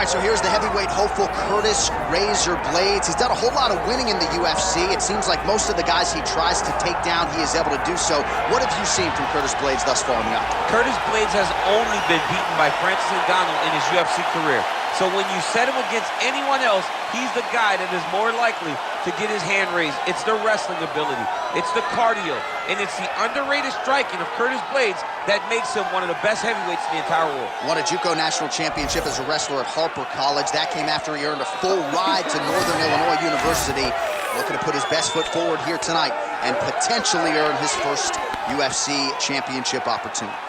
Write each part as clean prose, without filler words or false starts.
right, so here's the heavyweight hopeful, Curtis "Razor" Blaydes. He's done a whole lot of winning in the UFC. It seems like most of the guys he tries to take down, he is able to do so. What have you seen from Curtis Blaydes thus far in the octagon? Curtis Blaydes has only been beaten by Francis Ngannou in his UFC career. So when you set him against anyone else, he's the guy that is more likely to get his hand raised. It's the wrestling ability, it's the cardio, and it's the underrated striking of Curtis Blaydes that makes him one of the best heavyweights in the entire world. Won a JUCO national championship as a wrestler at Harper College. That came after he earned a full ride to Northern Illinois University. Looking to put his best foot forward here tonight and potentially earn his first UFC championship opportunity.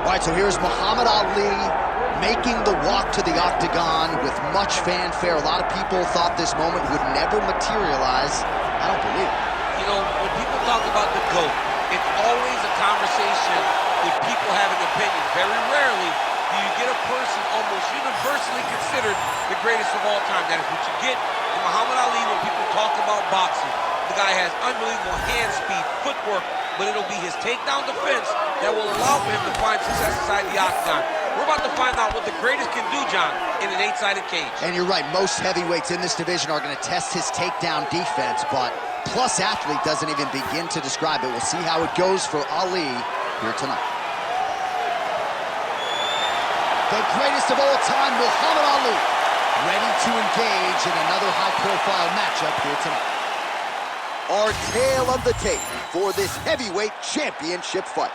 All right, so here's Muhammad Ali making the walk to the octagon with much fanfare. A lot of people thought this moment would never materialize. I don't believe it. You know, when people talk about the GOAT, it's always a conversation with people having opinions. Very rarely do you get a person almost universally considered the greatest of all time. That is what you get in Muhammad Ali when people talk about boxing. The guy has unbelievable hand speed, footwork, but it'll be his takedown defense that will allow for him to find success inside the octagon. We're about to find out what the greatest can do, John, in an 8-sided cage. And you're right, most heavyweights in this division are going to test his takedown defense, but Plus Athlete doesn't even begin to describe it. We'll see how it goes for Ali here tonight. The greatest of all time, Muhammad Ali, ready to engage in another high-profile matchup here tonight. Our tale of the tape for this heavyweight championship fight.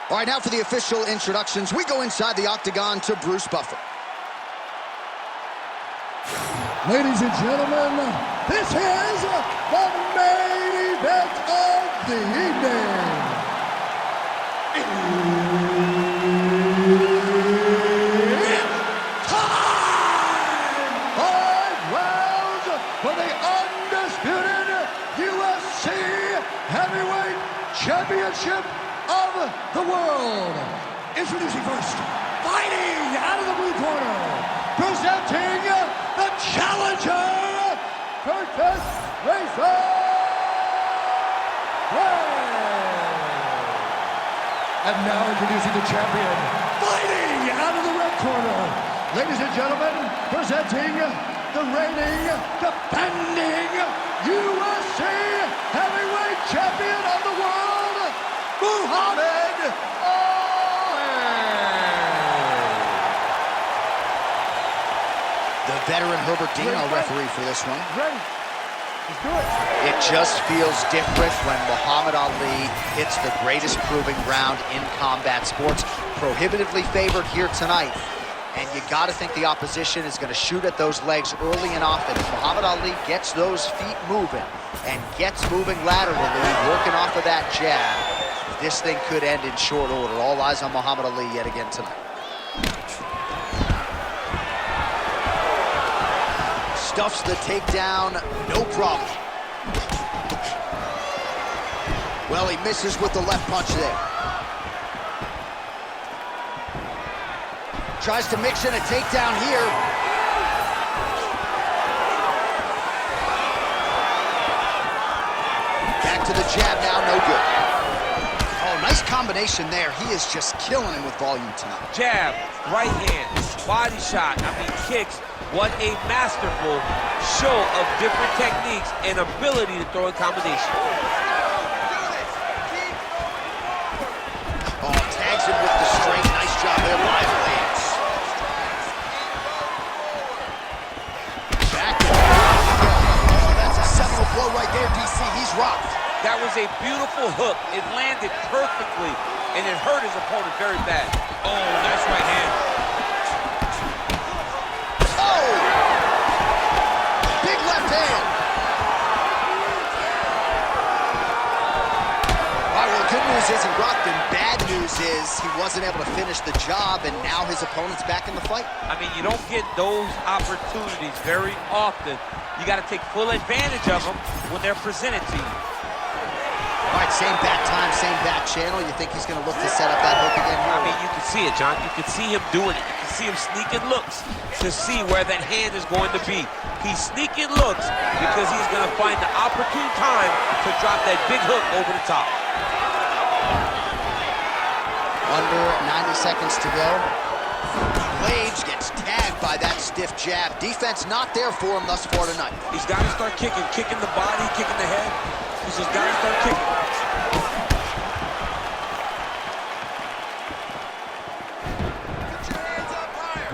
All right, now for the official introductions. We go inside the octagon to Bruce Buffer. Ladies and gentlemen, this is the main event of the evening. It's time! 5 rounds for the undisputed UFC Heavyweight Championship of the world. Introducing first, fighting out of the blue corner, presenting the challenger, Curtis "Razor" Blaydes. And now introducing the champion, fighting out of the red corner, ladies and gentlemen, presenting the reigning, defending UFC Heavyweight Champion of the world, Muhammad Ali. The veteran Herbert Dean, our referee for this one. Ready. Let's do it. It just feels different when Muhammad Ali hits the greatest proving ground in combat sports. Prohibitively favored here tonight. And you got to think the opposition is going to shoot at those legs early and often. If Muhammad Ali gets those feet moving and gets moving laterally, working off of that jab, this thing could end in short order. All eyes on Muhammad Ali yet again tonight. Stuffs the takedown, no problem. Well, he misses with the left punch there. Tries to mix in a takedown here. Back to the jab now, no good. Oh, nice combination there. He is just killing him with volume tonight. Jab, right hand, body shot, kicks. What a masterful show of different techniques and ability to throw in combination. Oh, tags him with the straight. Nice job there by Blaydes. Back. Oh, that's a seminal blow right there, DC. He's rocked. That was a beautiful hook. It landed perfectly, and it hurt his opponent very bad. Oh, nice right hand. isn't Brockton. Bad news is he wasn't able to finish the job, and now his opponent's back in the fight. I mean, you don't get those opportunities very often. You got to take full advantage of them when they're presented to you. All right, same bat time, same bat channel. You think he's going to look to set up that hook again here? I mean, you can see it, John. You can see him doing it. You can see him sneaking looks to see where that hand is going to be. He's sneaking looks because he's going to find the opportune time to drop that big hook over the top. Under 90 seconds to go. Blaydes gets tagged by that stiff jab. Defense not there for him thus far tonight. He's got to start kicking the body, kicking the head. He's just got to start kicking.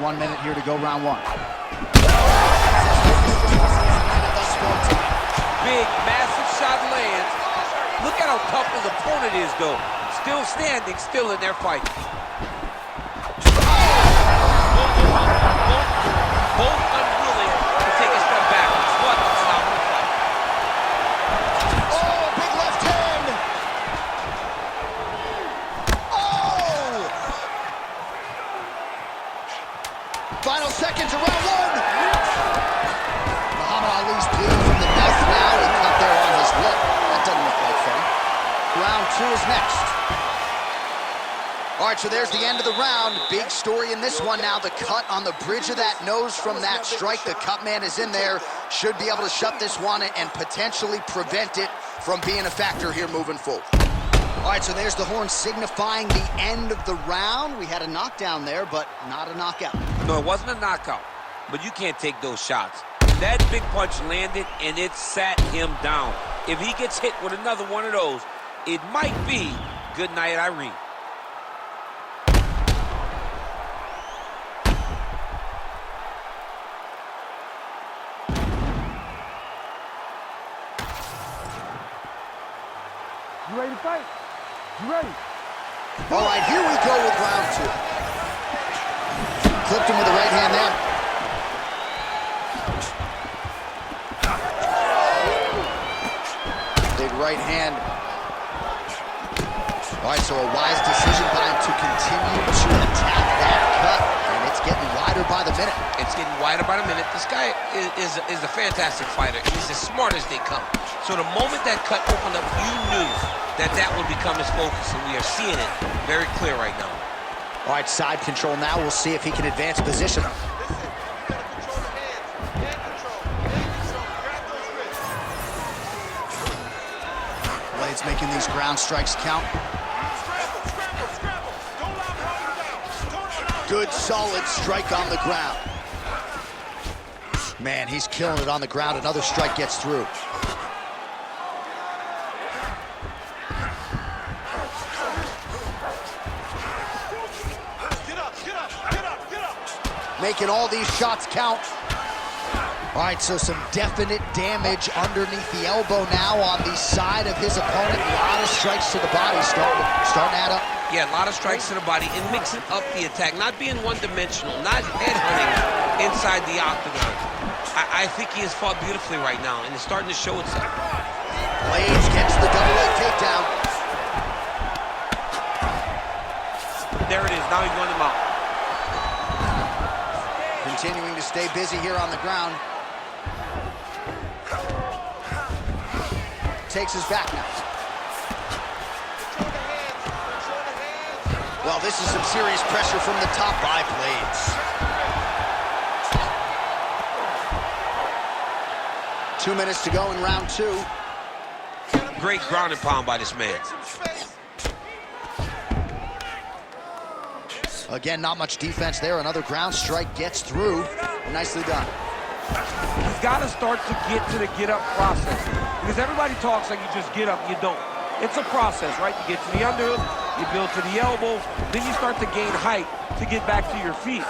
1 minute here to go, round one. Big, massive shot lands. Look at how tough his opponent is, though. Still standing, still in their fight. Both unwilling to take a step back. What a phenomenal fight. Oh, big left hand. Oh! Final seconds of round one. Muhammad Ali's bleeding from the mouth now. He cut there on his lip. That doesn't look like fun. Round two is next. All right, so there's the end of the round. Big story in this one now. The cut on the bridge of that nose from that strike. The cut man is in there. Should be able to shut this one and potentially prevent it from being a factor here moving forward. All right, so there's the horn signifying the end of the round. We had a knockdown there, but not a knockout. No, it wasn't a knockout, but you can't take those shots. That big punch landed, and it sat him down. If he gets hit with another one of those, it might be good night, Irene. You ready to fight? You ready? All right, here we go with round two. Clipped him with the right hand there. Big right hand. All right, so a wise decision by him to continue to attack that cut, and it's getting wider by the minute. It's getting wider by the minute. This guy is a fantastic fighter. He's as smart as they come. So the moment that cut opened up, you knew that would become his focus, and we are seeing it very clear right now. All right, side control now. We'll see if he can advance position. Blaydes making these ground strikes count. Good, solid strike on the ground. Man, he's killing it on the ground. Another strike gets through. Making all these shots count. All right, so some definite damage underneath the elbow now on the side of his opponent. A lot of strikes to the body starting to add up. Yeah, a lot of strikes to the body and mixing up the attack, not being one-dimensional, not headhunting inside the octagon. I think he has fought beautifully right now, and it's starting to show itself. Blaydes gets the double leg takedown. There it is. Now he's running him out. Continuing to stay busy here on the ground. Takes his back now. Well, this is some serious pressure from the top by Blaydes. 2 minutes to go in round two. Great ground and pound by this man. Again, not much defense there. Another ground strike gets through. Nicely done. He's got to start to get to the get-up process. Because everybody talks like you just get up, you don't. It's a process, right? You get to the underhook, you build to the elbow, then you start to gain height to get back to your feet.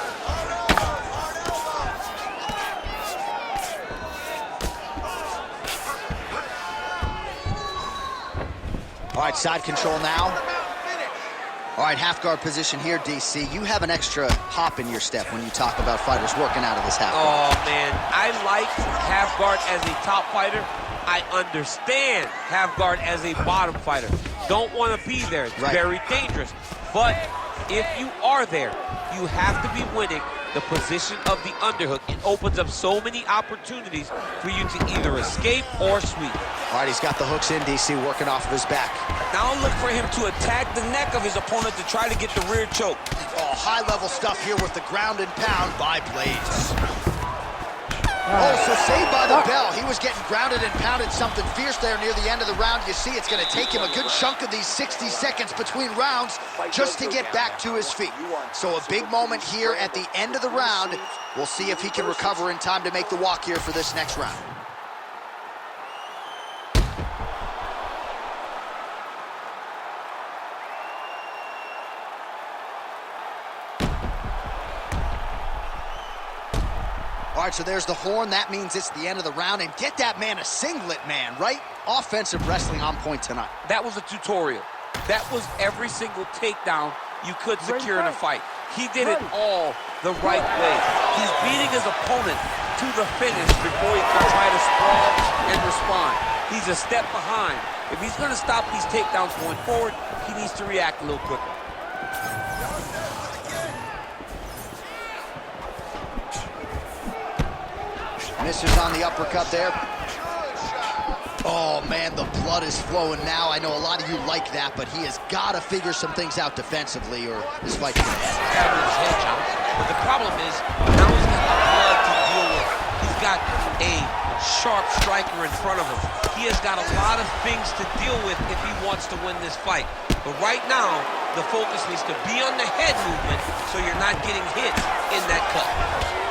All right, side control now. All right, half guard position here, DC. You have an extra hop in your step when you talk about fighters working out of this half guard. Oh, man, I like half guard as a top fighter. I understand half guard as a bottom fighter. don't want to be there. It's Right. very dangerous. But if you are there, you have to be winning the position of the underhook. It opens up so many opportunities for you to either escape or sweep. All right, he's got the hooks in, DC, working off of his back. Now look for him to attack the neck of his opponent to try to get the rear choke. Oh, high-level stuff here with the ground and pound by Blaydes. Oh, so saved by the bell. He was getting grounded and pounded something fierce there near the end of the round. You see, it's going to take him a good chunk of these 60 seconds between rounds just to get back to his feet. So a big moment here at the end of the round. We'll see if he can recover in time to make the walk here for this next round. All right, so there's the horn. That means it's the end of the round. And get that man a singlet, man, right? Offensive wrestling on point tonight. That was a tutorial. That was every single takedown you could secure in a fight. He did it all the right way. He's beating his opponent to the finish before he can try to sprawl and respond. He's a step behind. If he's going to stop these takedowns going forward, he needs to react a little quicker. Misses on the uppercut there. Oh, man, the blood is flowing now. I know a lot of you like that, but he has got to figure some things out defensively or this fight's going to end. Stabbing his head, John. But the problem is, now he's got the blood to deal with. He's got a sharp striker in front of him. He has got a lot of things to deal with if he wants to win this fight. But right now, the focus needs to be on the head movement so you're not getting hit in that cut.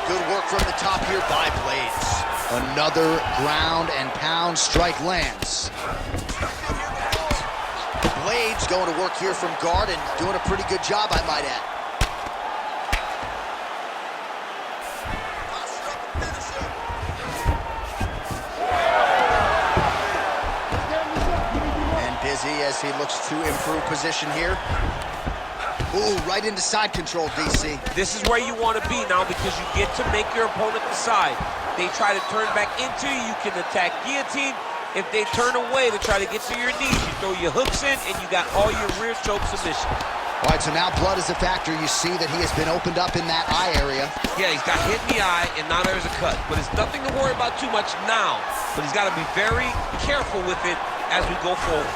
Good work from the top here by Blaydes. Another ground and pound strike lands. Blaydes going to work here from guard and doing a pretty good job, I might add. And busy as he looks to improve position here. Ooh, right into side control, DC. This is where you want to be now because you get to make your opponent decide. They try to turn back into you, you can attack guillotine. If they turn away to try to get to your knees, you throw your hooks in and you got all your rear choke submission. All right, so now blood is a factor. You see that he has been opened up in that eye area. Yeah, he's got hit in the eye, and now there's a cut. But it's nothing to worry about too much now. But he's got to be very careful with it as we go forward.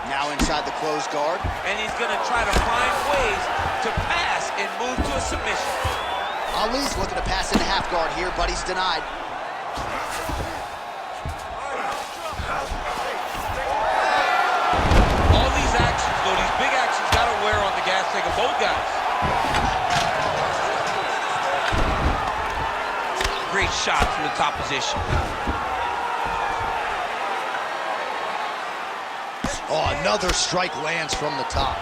Now inside the closed guard. And he's going to try to find ways to pass and move to a submission. Ali's looking to pass into half guard here, but he's denied. All these actions, though, these big actions got to wear on the gas tank of both guys. Great shot from the top position. Oh, another strike lands from the top.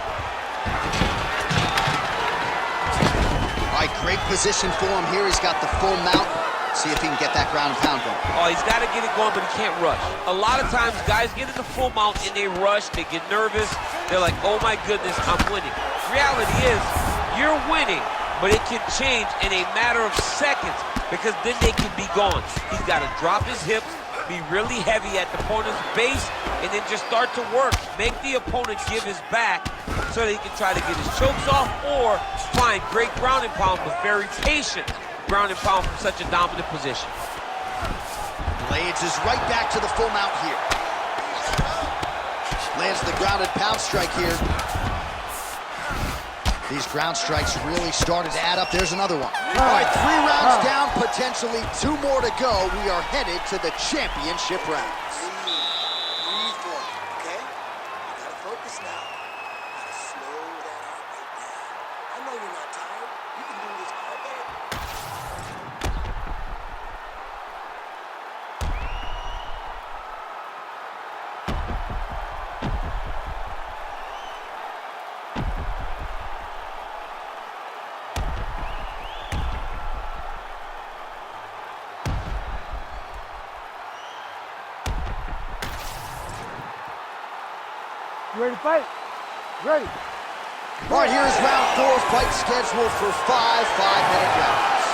All right, great position for him here. He's got the full mount. See if he can get that ground and pound going. Oh, he's got to get it going, but he can't rush. A lot of times, guys get in the full mount and they rush, they get nervous. They're like, oh my goodness, I'm winning. Reality is, you're winning, but it can change in a matter of seconds because then they can be gone. He's got to drop his hips, be really heavy at the opponent's base, and then just start to work. Make the opponent give his back so that he can try to get his chokes off or find great ground and pound, but very patient ground and pound from such a dominant position. Blaydes is right back to the full mount here. Lands the ground and pound strike here. These ground strikes really started to add up. There's another one. All right, 3 rounds down, potentially 2 more to go. We are headed to the championship rounds. Breathe for it, okay? You gotta focus now. You gotta slow that heart rate down. I know you're not tired. You can do this all day. You ready to fight? Ready. All right, here's round 4, fight scheduled for 5 5-minute rounds.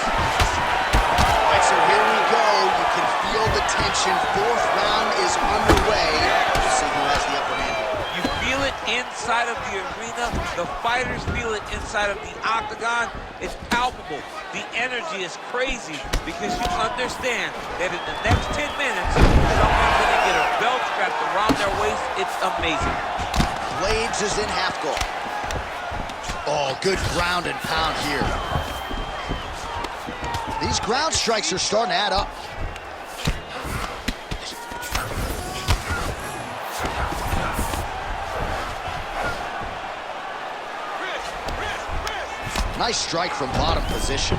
All right, so here we go. You can feel the tension. 4th round is underway. We'll see who has the upper hand here. You feel it it inside of the arena. The fighters feel it inside of the octagon. It's palpable. The energy is crazy because you understand that in the next 10 minutes, someone's going to get a belt strapped around their waist. It's amazing. Blaydes is in half guard. Oh, good ground and pound here. These ground strikes are starting to add up. Nice strike from bottom position.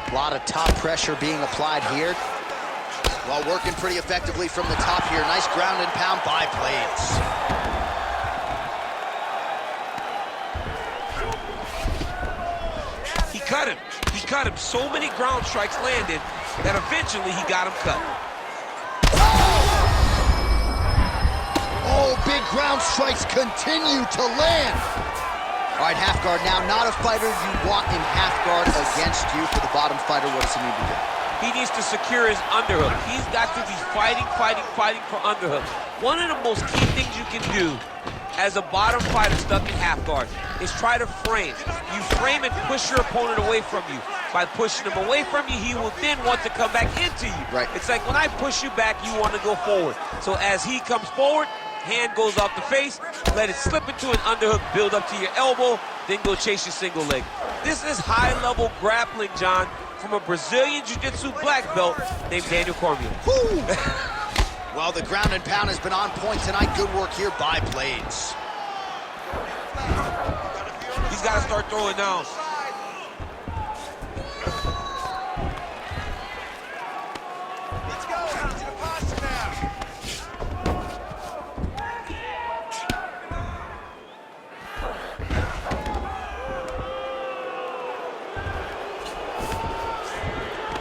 A lot of top pressure being applied here. While working pretty effectively from the top here. Nice ground and pound by Blaydes. He cut him. He cut him. So many ground strikes landed that eventually he got him cut. Oh, big ground strikes continue to land. All right, half guard now. Not a fighter you want in half guard against you. For the bottom fighter, what does he need to do? He needs to secure his underhook. He's got to be fighting for underhook. One of the most key things you can do as a bottom fighter stuck in half guard is try to frame. You frame and push your opponent away from you. By pushing him away from you, he will then want to come back into you. Right. It's like when I push you back, you want to go forward. So as he comes forward, hand goes off the face, let it slip into an underhook, build up to your elbow, then go chase your single leg. This is high-level grappling, John, from a Brazilian Jiu-Jitsu black belt named Daniel Cormier. Well, the ground and pound has been on point tonight. Good work here by Blaydes. He's got to start throwing down. Let's go. To the pasta now.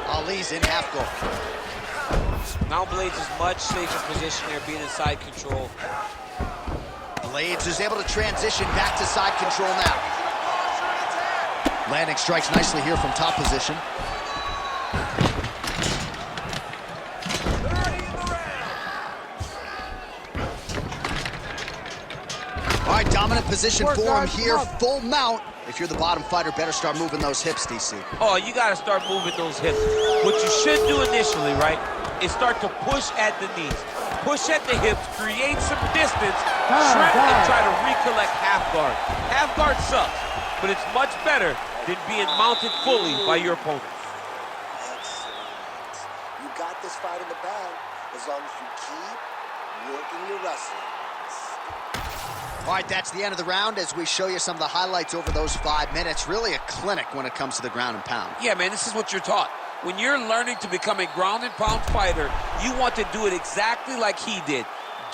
Ali's in half guard. Now Blaydes is much safer position there, being in side control. Blaydes is able to transition back to side control now. Landing strikes nicely here from top position. All right, dominant position for him here. Full mount. If you're the bottom fighter, better start moving those hips, DC. Oh, you got to start moving those hips. What you should do initially, right, is start to push at the knees. Push at the hips, create some distance, shred, and try to recollect half guard. Half guard sucks, but it's much better than being mounted fully by your opponent. Excellent. You got this fight in the bag as long as you keep working your wrestling. All right, that's the end of the round as we show you some of the highlights over those 5 minutes. Really a clinic when it comes to the ground and pound. Yeah, man, this is what you're taught. When you're learning to become a ground and pound fighter, you want to do it exactly like he did.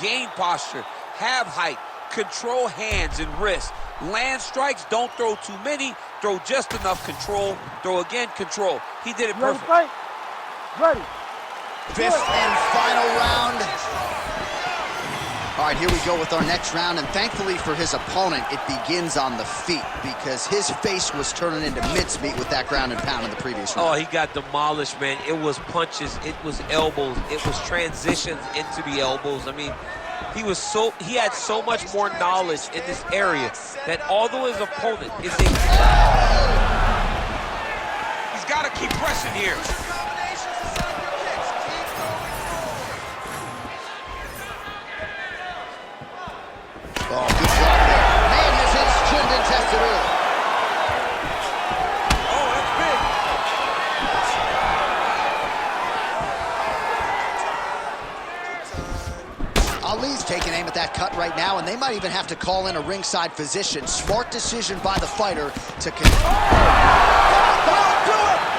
Gain posture, have height, control hands and wrists. Land strikes, don't throw too many, throw just enough control, throw again, control. He did it perfect. Ready, fight? Ready. Fifth and final round. All right, here we go with our next round, and thankfully for his opponent, it begins on the feet because his face was turning into mincemeat with that ground and pound in the previous round. Oh, he got demolished, man. It was punches, it was elbows, it was transitions into the elbows. I mean, he had so much more knowledge in this area that although his opponent is a... He's got to keep pressing here. Oh, good job there. Man has his chin been tested early. Oh, that's big. Ali's taking aim at that cut right now, and they might even have to call in a ringside physician. Smart decision by the fighter to... Don't do it!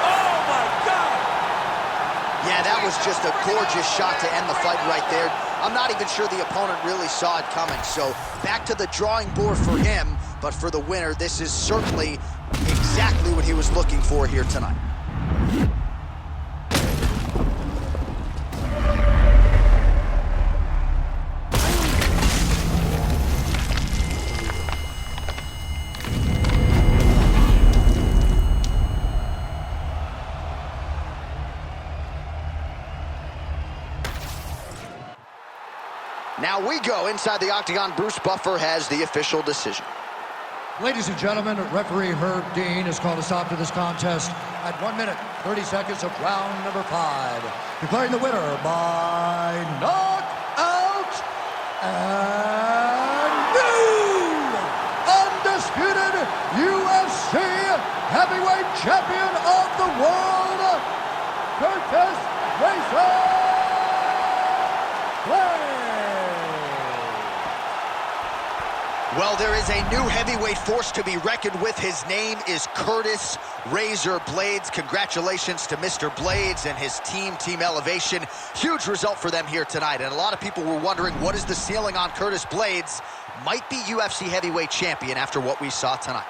Oh, my God! Yeah, that was just a gorgeous shot to end the fight right there. I'm not even sure the opponent really saw it coming. So back to the drawing board for him, but for the winner, this is certainly exactly what he was looking for here tonight. Now we go inside the octagon. Bruce Buffer has the official decision. Ladies and gentlemen, referee Herb Dean has called a stop to this contest at 1 minute, 30 seconds of round number 5. Declaring the winner by knockout and new undisputed UFC heavyweight champion of the world, Curtis Blaydes. Well, there is a new heavyweight force to be reckoned with. His name is Curtis Razor Blaydes. Congratulations to Mr. Blaydes and his team, Team Elevation. Huge result for them here tonight. And a lot of people were wondering, what is the ceiling on Curtis Blaydes? Might be UFC heavyweight champion after what we saw tonight.